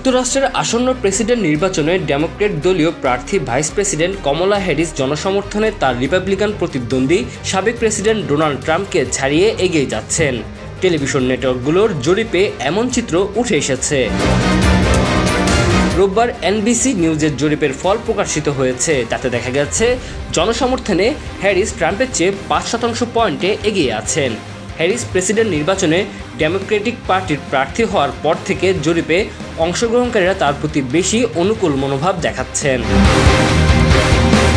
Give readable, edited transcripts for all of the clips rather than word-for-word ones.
যুক্তরাষ্ট্রের আসন্ন প্রেসিডেন্ট নির্বাচনে ডেমোক্র্যাট দলীয় প্রার্থী ভাইস প্রেসিডেন্ট কমলা হ্যারিস জনসমর্থনে তার রিপাবলিকান প্রতিদ্বন্দ্বী সাবেক প্রেসিডেন্ট ডোনাল্ড ট্রাম্পকে ছাড়িয়ে এগিয়ে যাচ্ছেন। টেলিভিশন নেটওয়ার্কগুলোর জরিপে এমন চিত্র উঠে এসেছে। রোববার এনবিসি নিউজের জরিপের ফল প্রকাশিত হয়েছে। তাতে দেখা গেছে জনসমর্থনে হ্যারিস ট্রাম্পের চেয়ে 5% পয়েন্টে এগিয়ে আছেন। হ্যারিস প্রেসিডেন্ট নির্বাচনে ডেমোক্রেটিক পার্টির প্রার্থী হওয়ার পর থেকে জরিপে অংশগ্রহণকারীরা তার প্রতি বেশি অনুকূল মনোভাব দেখাচ্ছেন।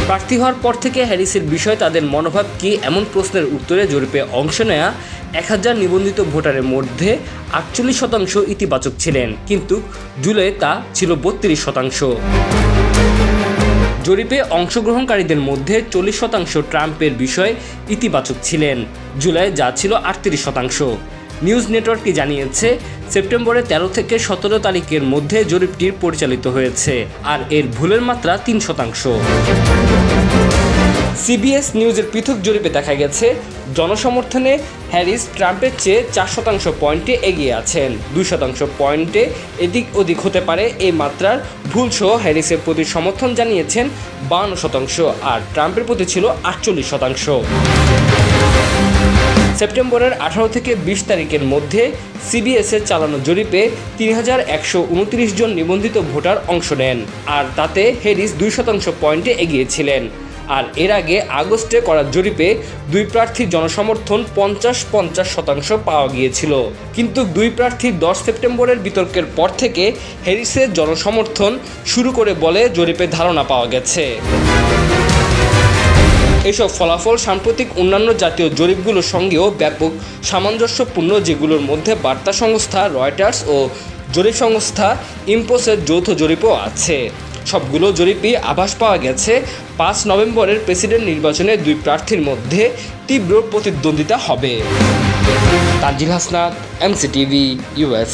প্রার্থী হওয়ার পর থেকে হ্যারিসের বিষয়ে তাদের মনোভাব কী, এমন প্রশ্নের উত্তরে জরিপে অংশ নেয়া 1000 নিবন্ধিত ভোটারের মধ্যে 48% ইতিবাচক ছিলেন, কিন্তু জুলাই তা ছিল 32%। জরিপে অংশগ্রহণকারীদের মধ্যে 40% ট্রাম্পের বিষয়ে ইতিবাচক ছিলেন, জুলাই যা ছিল 38%। নিউজ নেটওয়ার্কটি জানিয়েছে সেপ্টেম্বরের 13 থেকে 17 তারিখের মধ্যে জরিপটি পরিচালিত হয়েছে, আর এর ভুলের মাত্রা 3%। সিবিএস নিউজের পৃথক জরিপে দেখা গেছে জনসমর্থনে হ্যারিস ট্রাম্পের চেয়ে 4% পয়েন্টে এগিয়ে আছেন। 2% পয়েন্টে এদিক ওদিক হতে পারে এই মাত্রার ভুলসহ হ্যারিসের প্রতি সমর্থন জানিয়েছেন 52%, আর ট্রাম্পের প্রতি ছিল 48%। সেপ্টেম্বরের 18 থেকে 20 তারিখের মধ্যে সিবিএসের চালানো জরিপে 3129 জন নিবন্ধিত ভোটার অংশ নেন, আর তাতে হ্যারিস 2% পয়েন্টে এগিয়েছিলেন। আর এর আগে আগস্টে করা জরিপে দুই প্রার্থীর জনসমর্থন 50-50% পাওয়া গিয়েছিল, কিন্তু দুই প্রার্থীর 10 সেপ্টেম্বরের বিতর্কের পর থেকে হ্যারিসের জনসমর্থন শুরু করে বলে জরিপে ধারণা পাওয়া গেছে। এসব ফলাফল সাম্প্রতিক অন্যান্য জাতীয় জরিপগুলোর সঙ্গেও ব্যাপক সামঞ্জস্যপূর্ণ, যেগুলোর মধ্যে বার্তা সংস্থা রয়টার্স ও জরিপ সংস্থা ইম্পোসের যৌথ জরিপও আছে। সবগুলো জরিপই আভাস পাওয়া গেছে 5 নভেম্বরের প্রেসিডেন্ট নির্বাচনে দুই প্রার্থীর মধ্যে তীব্র প্রতিদ্বন্দ্বিতা হবে। Tanzil Hasnat, MCTV, US.